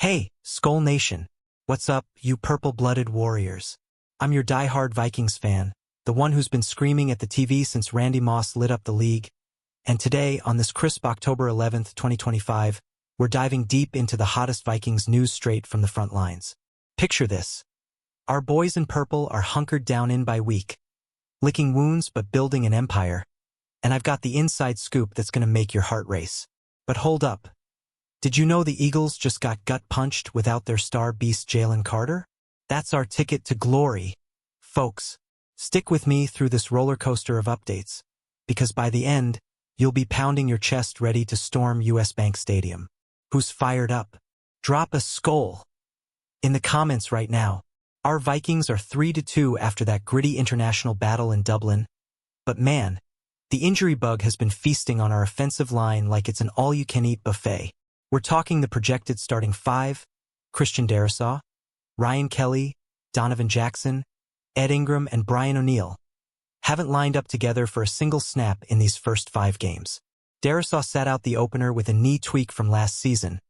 Hey, Skull Nation. What's up, you purple-blooded warriors? I'm your die-hard Vikings fan, the one who's been screaming at the TV since Randy Moss lit up the league. And today, on this crisp October 11th, 2025, we're diving deep into the hottest Vikings news straight from the front lines. Picture this. Our boys in purple are hunkered down in by week, licking wounds but building an empire. And I've got the inside scoop that's gonna make your heart race. But hold up. Did you know the Eagles just got gut-punched without their star beast Jalen Carter? That's our ticket to glory. Folks, stick with me through this roller coaster of updates, because by the end, you'll be pounding your chest ready to storm US Bank Stadium. Who's fired up? Drop a skull in the comments right now. Our Vikings are 3-2 after that gritty international battle in Dublin. But man, the injury bug has been feasting on our offensive line like it's an all-you-can-eat buffet. We're talking the projected starting five: Christian Darrisaw, Ryan Kelly, Donovan Jackson, Ed Ingram, and Brian O'Neill haven't lined up together for a single snap in these first 5 games. Darrisaw sat out the opener with a knee tweak from last season.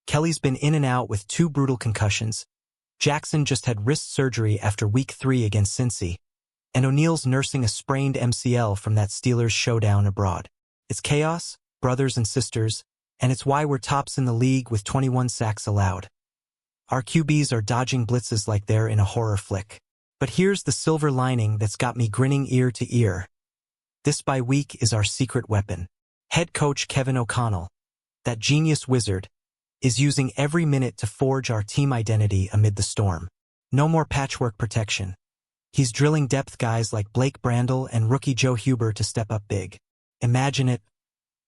Kelly's been in and out with 2 brutal concussions. Jackson just had wrist surgery after Week 3 against Cincy. And O'Neill's nursing a sprained MCL from that Steelers showdown abroad. It's chaos, brothers and sisters, and it's why we're tops in the league with 21 sacks allowed. Our QBs are dodging blitzes like they're in a horror flick. But here's the silver lining that's got me grinning ear to ear. This bye week is our secret weapon. Head coach Kevin O'Connell, that genius wizard, is using every minute to forge our team identity amid the storm. No more patchwork protection. He's drilling depth guys like Blake Brandel and rookie Joe Huber to step up big. Imagine it.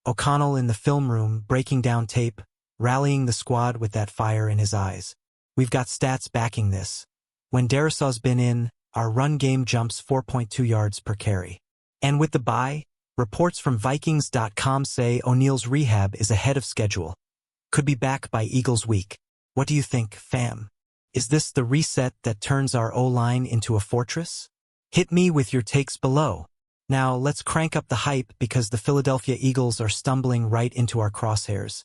O'Connell in the film room, breaking down tape, rallying the squad with that fire in his eyes. We've got stats backing this. When Darrisaw's been in, our run game jumps 4.2 yards per carry. And with the bye, reports from Vikings.com say O'Neill's rehab is ahead of schedule. Could be back by Eagles week. What do you think, fam? Is this the reset that turns our O-line into a fortress? Hit me with your takes below. Now, let's crank up the hype because the Philadelphia Eagles are stumbling right into our crosshairs.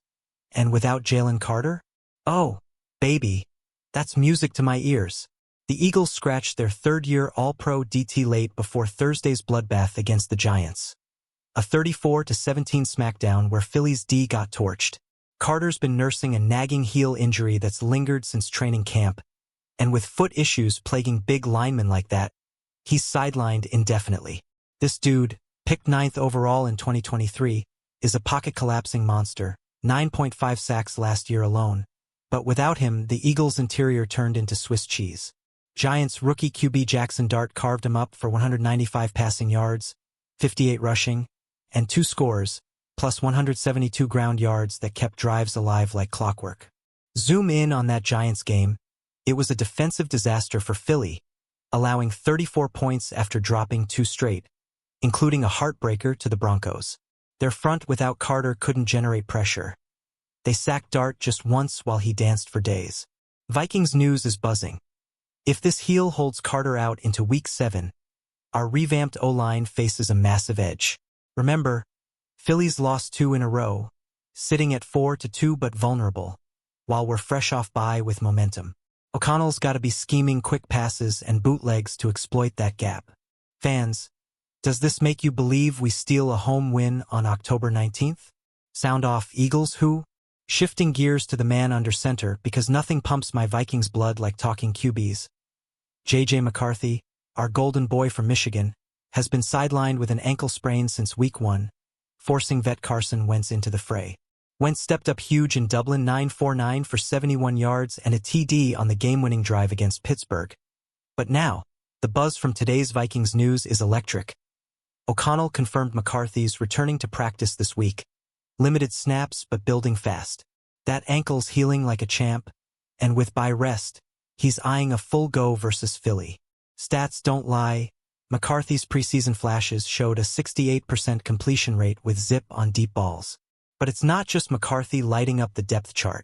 And without Jalen Carter? Oh, baby. That's music to my ears. The Eagles scratched their third-year All-Pro DT late before Thursday's bloodbath against the Giants. A 34-17 smackdown where Philly's D got torched. Carter's been nursing a nagging heel injury that's lingered since training camp. And with foot issues plaguing big linemen like that, he's sidelined indefinitely. This dude, picked 9th overall in 2023, is a pocket-collapsing monster, 9.5 sacks last year alone. But without him, the Eagles' interior turned into Swiss cheese. Giants rookie QB Jackson Dart carved him up for 195 passing yards, 58 rushing, and 2 scores, plus 172 ground yards that kept drives alive like clockwork. Zoom in on that Giants game. It was a defensive disaster for Philly, allowing 34 points after dropping 2 straight, including a heartbreaker to the Broncos. Their front without Carter couldn't generate pressure. They sacked Dart just once while he danced for days. Vikings news is buzzing. If this heel holds Carter out into Week 7, our revamped O-line faces a massive edge. Remember, Philly's lost 2 in a row, sitting at 4-2 but vulnerable, while we're fresh off bye with momentum. O'Connell's got to be scheming quick passes and bootlegs to exploit that gap. Fans, does this make you believe we steal a home win on October 19th? Sound off, Eagles who? Shifting gears to the man under center because nothing pumps my Vikings blood like talking QBs. J.J. McCarthy, our golden boy from Michigan, has been sidelined with an ankle sprain since Week 1, forcing vet Carson Wentz into the fray. Wentz stepped up huge in Dublin 9-4-9 for 71 yards and a TD on the game-winning drive against Pittsburgh. But now, the buzz from today's Vikings news is electric. O'Connell confirmed McCARTHY'S returning to practice this week. Limited snaps but building fast. That ankle's healing like a champ, and with bye rest, he's eyeing a full go versus Philly. Stats don't lie. McCARTHY'S preseason flashes showed a 68% completion rate with zip on deep balls. But it's not just McCarthy lighting up the depth chart.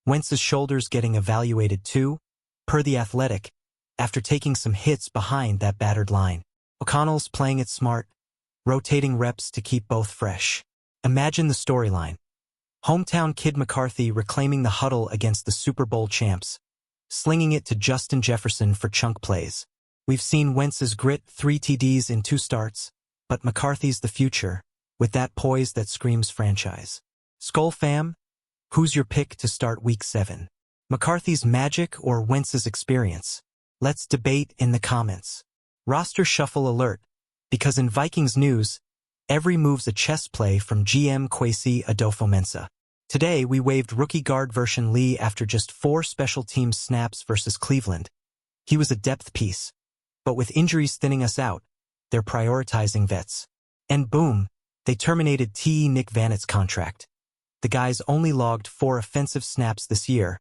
Wentz's shoulders getting evaluated too, per The Athletic, after taking some hits behind that battered line. O'Connell's playing it smart, rotating reps to keep both fresh. Imagine the storyline. Hometown kid McCarthy reclaiming the huddle against the Super Bowl champs, slinging it to Justin Jefferson for chunk plays. We've seen Wentz's grit, 3 TDs in 2 starts, but McCarthy's the future, with that poise that screams franchise. Skull fam, who's your pick to start Week 7? McCarthy's magic or Wentz's experience? Let's debate in the comments. Roster shuffle alert, because in Vikings news, every move's a chess play from GM Kwesi Adofo-Mensah. Today, we waived rookie guard Vershawn Lee after just 4 special teams snaps versus Cleveland. He was a depth piece. But with injuries thinning us out, they're prioritizing vets. And boom, they terminated Nick Vannett's contract. The guy's only logged 4 offensive snaps this year,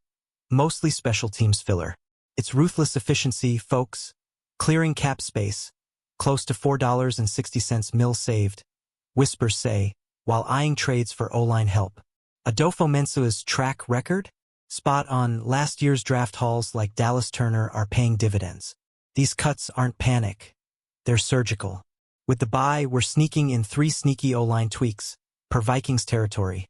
mostly special teams filler. It's ruthless efficiency, folks. Clearing cap space, close to $4.60 mil saved, whispers say, while eyeing trades for O-line help. Adofo-Mensah's track record? Spot on. Last year's draft hauls like Dallas Turner are paying dividends. These cuts aren't panic. They're surgical. With the bye, we're sneaking in 3 sneaky O-line tweaks, per Vikings territory.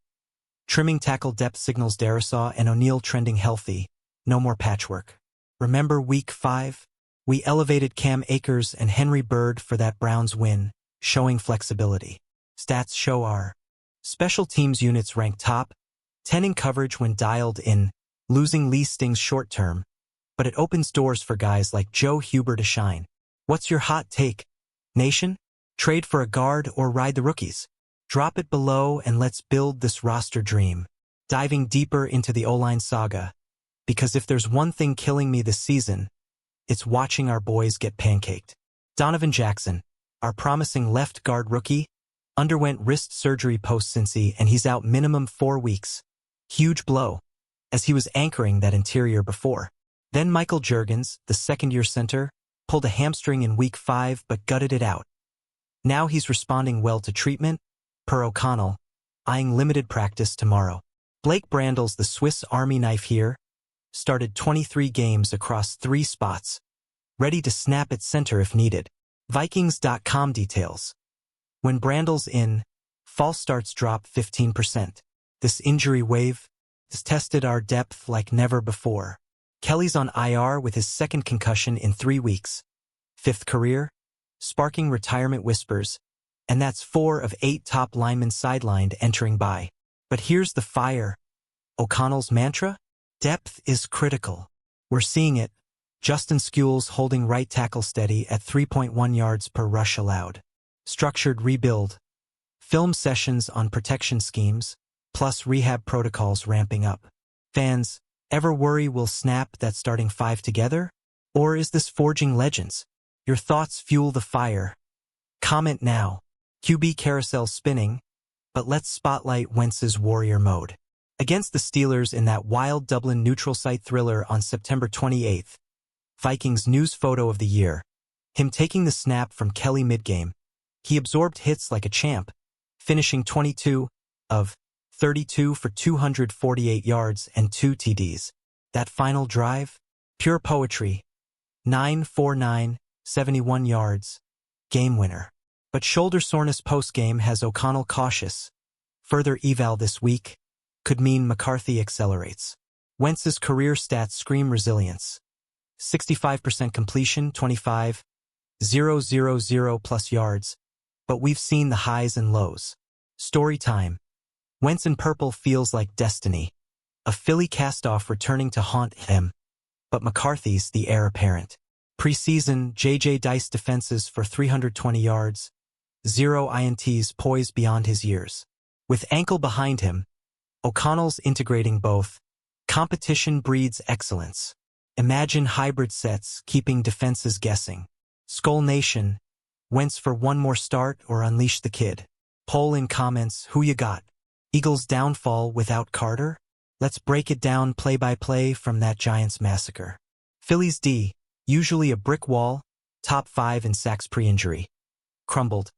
Trimming tackle depth signals Darisaw and O'Neal trending healthy. No more patchwork. Remember Week 5? We elevated Cam Akers and Henry Bird for that Browns win, showing flexibility. Stats show our special teams units rank top 10 in coverage when dialed in. Losing Lee stings short term, but it opens doors for guys like Joe Huber to shine. What's your hot take, nation? Trade for a guard or ride the rookies? Drop it below and let's build this roster dream. Diving deeper into the O-line saga, because if there's one thing killing me this season, it's watching our boys get pancaked. Donovan Jackson, our promising left guard rookie, underwent wrist surgery post-Cincy and he's out minimum 4 weeks. Huge blow, as he was anchoring that interior before. Then Michael Juergens, the second-year center, pulled a hamstring in Week 5 but gutted it out. Now he's responding well to treatment, per O'Connell, eyeing limited practice tomorrow. Blake Brandel's the Swiss Army knife here, started 23 games across 3 spots, ready to snap at center if needed. Vikings.com details. When Brandel's in, false starts drop 15%. This injury wave has tested our depth like never before. Kelly's on IR with his 2nd concussion in 3 weeks. 5th career, sparking retirement whispers, and that's 4 of 8 top linemen sidelined entering bye. But here's the fire. O'Connell's mantra? Depth is critical. We're seeing it. Justin Skewell's holding right tackle steady at 3.1 yards per rush allowed. Structured rebuild. Film sessions on protection schemes, plus rehab protocols ramping up. Fans, ever worry we'll snap that starting 5 together? Or is this forging legends? Your thoughts fuel the fire. Comment now. QB carousel spinning, but let's spotlight Wentz's warrior mode. Against the Steelers in that wild Dublin neutral site thriller on September 28th, Vikings news photo of the year. Him taking the snap from Kelly mid-game. He absorbed hits like a champ, finishing 22 of 32 for 248 yards and 2 TDs. That final drive? Pure poetry. 9-4-9, 71 yards. Game winner. But shoulder soreness post-game has O'Connell cautious. Further eval this week could mean McCarthy accelerates. Wentz's career stats scream resilience. 65% completion, 25,000 plus yards. But we've seen the highs and lows. Story time. Wentz in purple feels like destiny. A Philly cast-off returning to haunt him. But McCarthy's the heir apparent. Preseason, J.J. Dice defenses for 320 yards. 0 INTs poised beyond his years. With ankle behind him, O'Connell's integrating both. Competition breeds excellence. Imagine hybrid sets keeping defenses guessing. Skull Nation, Wentz for one more start or unleash the kid? Poll in comments, who you got? Eagles downfall without Carter? Let's break it down play by play from that Giants massacre. Philly's D, usually a brick wall, top 5 in sacks pre-injury. Crumbled.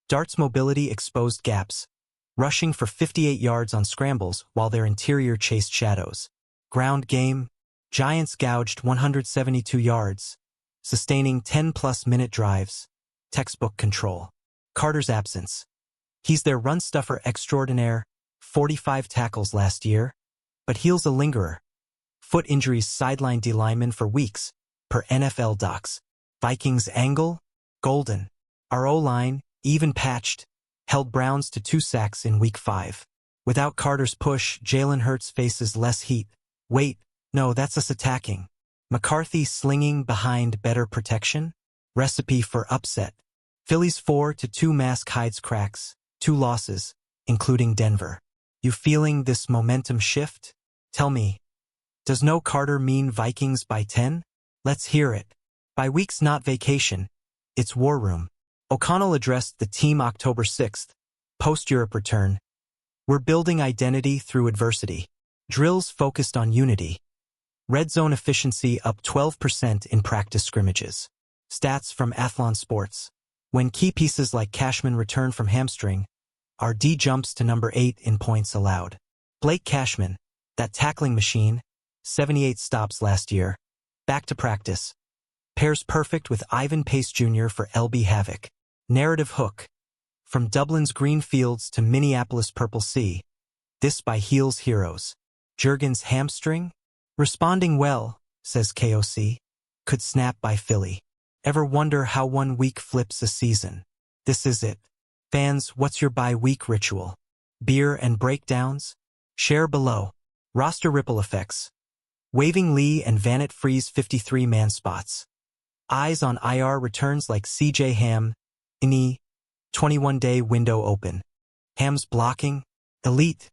Dart's mobility exposed gaps, rushing for 58 yards on scrambles while their interior chased shadows. Ground game, Giants gouged 172 yards, sustaining 10-plus minute drives. Textbook control. Carter's absence. He's their run-stuffer extraordinaire, 45 tackles last year, but heel's a lingerer. Foot injuries sidelined D lineman for weeks, per NFL docs. Vikings angle, golden. Our O-line, even patched, held Browns to 2 sacks in Week 5. Without Carter's push, Jalen Hurts faces less heat. Wait, no, that's us attacking. McCarthy slinging behind better protection? Recipe for upset. Phillies 4-2 mask hides cracks, 2 losses, including Denver. You feeling this momentum shift? Tell me, does no Carter mean Vikings by 10? Let's hear it. By week's not vacation, it's war room. O'Connell addressed the team October 6th, post-Europe return. We're building identity through adversity. Drills focused on unity. Red zone efficiency up 12% in practice scrimmages. Stats from Athlon Sports. When key pieces like Cashman return from hamstring, our D jumps to number 8 in points allowed. Blake Cashman, that tackling machine, 78 stops last year. Back to practice. Pairs perfect with Ivan Pace Jr. for LB Havoc. Narrative hook. From Dublin's green fields to Minneapolis Purple Sea. This by Heel's Heroes. Jurgen's hamstring? Responding well, says KOC. Could snap by Philly. Ever wonder how 1 week flips a season? This is it. Fans, what's your bye-week ritual? Beer and breakdowns? Share below. Roster ripple effects. Waving Lee and Vanett freeze 53-man spots. Eyes on IR returns like CJ Ham. INI. 21-day window open. Ham's blocking. Elite.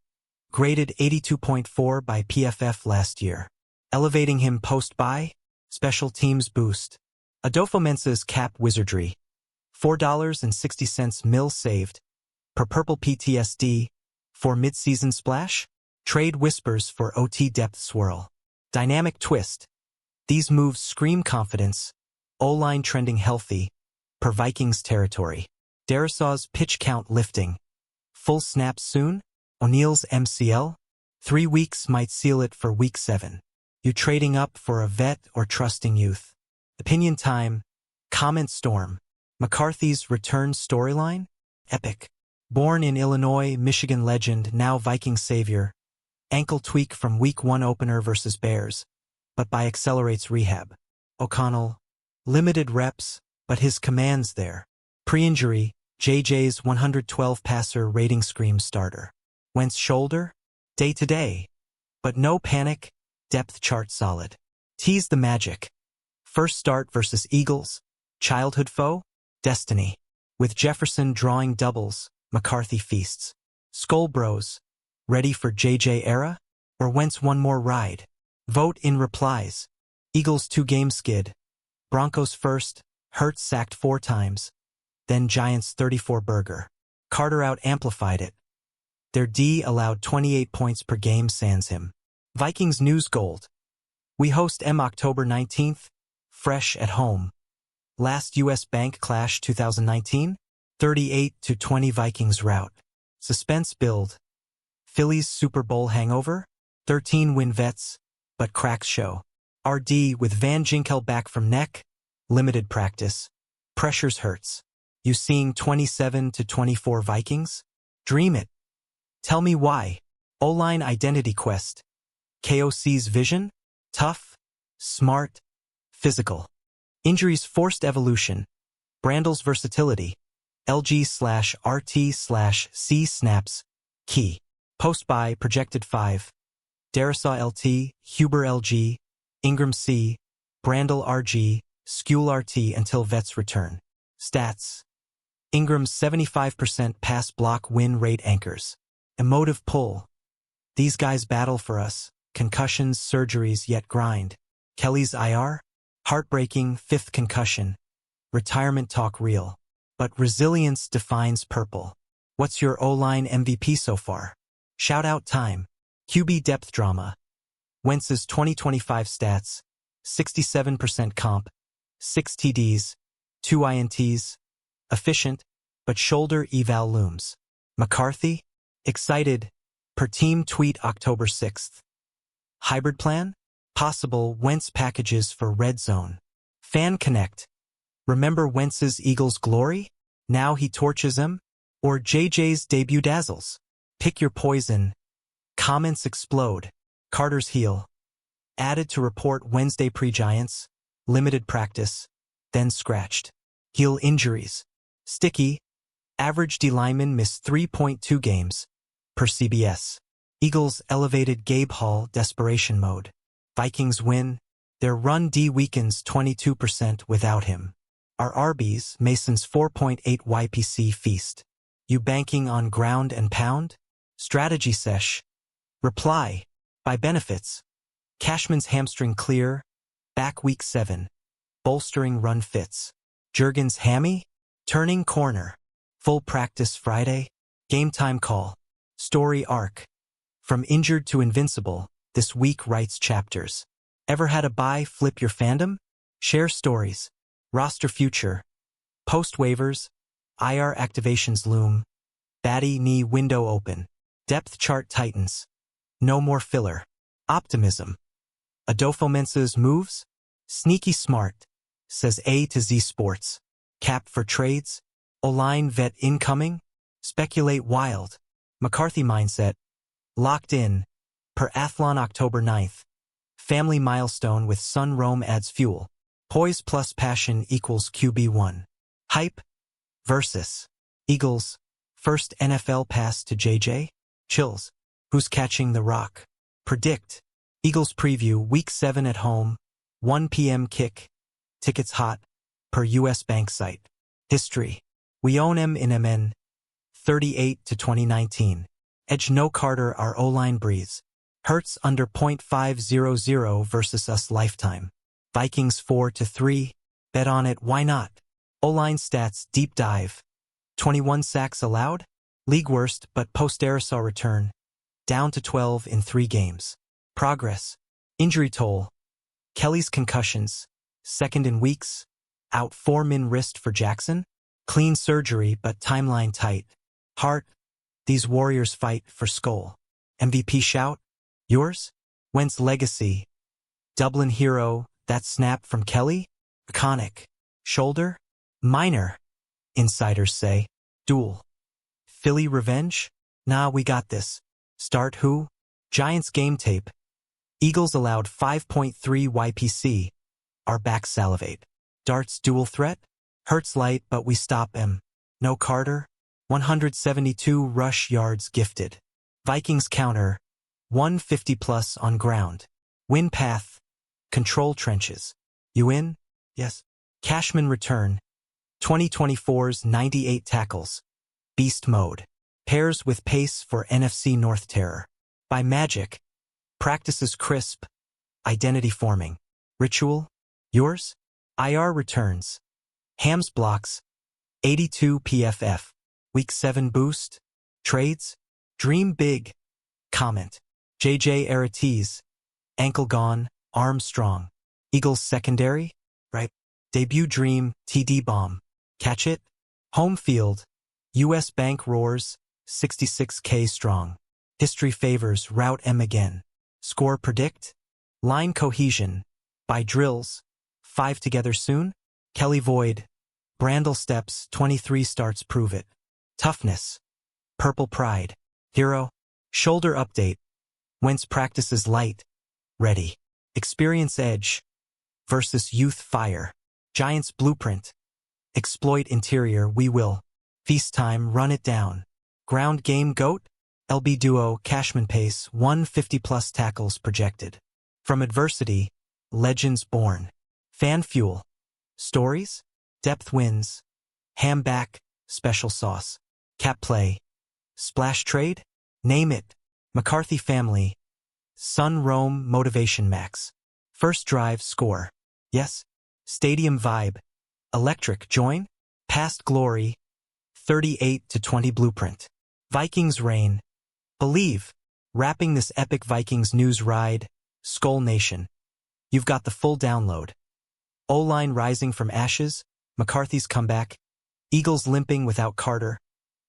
Graded 82.4 by PFF last year. Elevating him post-bye. Special teams boost. Adolfo Mensa's cap wizardry. $4.60 mil saved. Per purple PTSD. For midseason splash. Trade whispers for OT depth swirl. Dynamic twist. These moves scream confidence. O-line trending healthy. Per Vikings territory. Darrisaw's pitch count lifting. Full snaps soon? O'Neill's MCL? 3 weeks might seal it for Week 7. You trading up for a vet or trusting youth? Opinion time. Comment storm. McCarthy's return storyline? Epic. Born in Illinois, Michigan legend, now Viking savior. Ankle tweak from Week 1 opener versus Bears, but by accelerates rehab. O'Connell. Limited reps, but his commands there. Pre-injury, JJ's 112 passer rating screams starter. Wentz shoulder? Day-to-day. But no panic, depth chart solid. Tease the magic. First start versus Eagles. Childhood foe? Destiny. With Jefferson drawing doubles, McCarthy feasts. Skull Bros. Ready for JJ era? Or Wentz one more ride? Vote in replies. Eagles 2-game skid. Broncos first, Hurts sacked 4 times. Then Giants 34 burger. Carter out-amplified it. Their D allowed 28 points per game sans him. Vikings News Gold. We host October 19th. Fresh at home. Last U.S. Bank Clash 2019? 38-20 Vikings rout. Suspense build. Phillies Super Bowl hangover? 13-win vets, but cracks show. RD with Van Ginkel back from neck? Limited practice. Pressures Hurts. You seeing 27-24 Vikings? Dream it. Tell me why. O-line identity quest. KOC's vision? Tough, smart, physical. Injuries forced evolution. Brandl's versatility. LG/RT/C snaps. Key. Post-buy projected 5. Darrisaw LT, Huber LG, Ingram C, Brandl RG, Skule RT until vets return. Stats. Ingram's 75% pass block win rate anchors. Emotive pull. These guys battle for us. Concussions, surgeries, yet grind. Kelly's IR? Heartbreaking, 5th concussion. Retirement talk real. But resilience defines purple. What's your O-line MVP so far? Shout-out time. QB depth drama. Wentz's 2025 stats. 67% comp. 6 TDs. 2 INTs. Efficient, but shoulder eval looms. McCarthy? Excited. Per team tweet October 6th. Hybrid plan? Possible Wentz packages for Red Zone. Fan Connect. Remember Wentz's Eagles glory? Now he torches them? Or JJ's debut dazzles? Pick your poison. Comments explode. Carter's heel. Added to report Wednesday pre-Giants. Limited practice. Then scratched. Heel injuries. Sticky. Average D lineman missed 3.2 games. Per CBS. Eagles elevated Gabe Hall desperation mode. Vikings win. Their run D weakens 22% without him. Our Arby's, Mason's 4.8 YPC feast. You banking on ground and pound? Strategy sesh. Reply. By benefits. Cashman's hamstring clear. Back week 7. Bolstering run fits. Juergen's hammy. Turning corner. Full practice Friday. Game time call. Story arc. From injured to invincible, this week writes chapters. Ever had a bye flip your fandom? Share stories. Roster future. Post waivers. IR activations loom. Batty knee window open. Depth chart tightens. No more filler. Optimism. Adolfo Mensa's moves? Sneaky smart, says A to Z Sports. Cap for trades? O-line vet incoming? Speculate wild. McCarthy mindset. Locked in. Per Athlon October 9th. Family milestone with Sun Rome adds fuel. Poise plus passion equals QB1. Hype. Versus. Eagles. First NFL pass to JJ? Chills. Who's catching the rock? Predict. Eagles preview week 7 at home. 1 p.m. kick. Tickets hot. Per U.S. Bank site. History. We own him in MN. 38 to 2019. Edge no Carter our O-line breathes. Hurts under .500 versus us lifetime. Vikings 4 to 3. Bet on it, why not? O-line stats deep dive. 21 sacks allowed? League worst, but post-aerosol return. Down to 12 in 3 games. Progress. Injury toll. Kelly's concussions. Second in weeks. Out 4-min wrist for Jackson. Clean surgery but timeline tight. Heart. These Warriors fight for skull. MVP shout? Yours? Wentz legacy. Dublin hero. That snap from Kelly? Iconic. Shoulder? Minor. Insiders say. Duel. Philly revenge? Nah, we got this. Start who? Giants game tape. Eagles allowed 5.3 YPC. Our backs salivate. Darts dual threat? Hurts light but we stop him. No Carter? 172 rush yards gifted. Vikings counter. 150 plus on ground. Win path. Control trenches. You in? Yes. Cashman return. 2024's 98 tackles. Beast mode. Pairs with pace for NFC North terror. By magic. Practices crisp. Identity forming. Ritual? Yours? IR returns. Hams blocks. 82 PFF. Week 7 boost. Trades? Dream big. Comment. JJ Aratees. Ankle gone, arm strong. Eagles secondary? Right. Debut dream, TD bomb. Catch it? Home field. US Bank roars, 66K strong. History favors route M again. Score predict? Line cohesion. By drills. 5 together soon? Kelly Void. Brandel steps, 23 starts prove it. Toughness. Purple pride. Hero. Shoulder update. Wentz practices light. Ready. Experience edge. Versus youth fire. Giants blueprint. Exploit interior we will. Feast time run it down. Ground game goat. LB duo Cashman pace 150 plus tackles projected. From adversity. Legends born. Fan fuel. Stories. Depth wins. Ham back. Special sauce. Cap play. Splash trade. Name it. McCarthy family. Sun Rome motivation max. First drive score. Yes. Stadium vibe. Electric join. Past glory. 38 to 20 blueprint. Vikings reign. Believe. Wrapping this epic Vikings news ride. Skull Nation. You've got the full download. O-line rising from ashes. McCarthy's comeback. Eagles limping without Carter.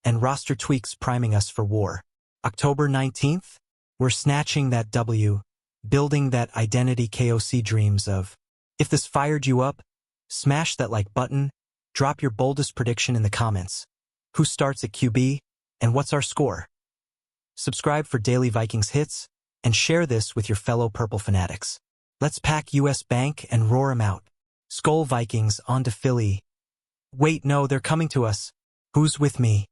And roster tweaks priming us for war. October 19th? We're snatching that W. Building that identity KOC dreams of. If this fired you up, smash that like button. Drop your boldest prediction in the comments. Who starts at QB? And what's our score? subscribe for daily Vikings hits, and share this with your fellow Purple fanatics. Let's pack US Bank and roar 'em out. Skol Vikings, on to Philly. Wait, no, they're coming to us. Who's with me?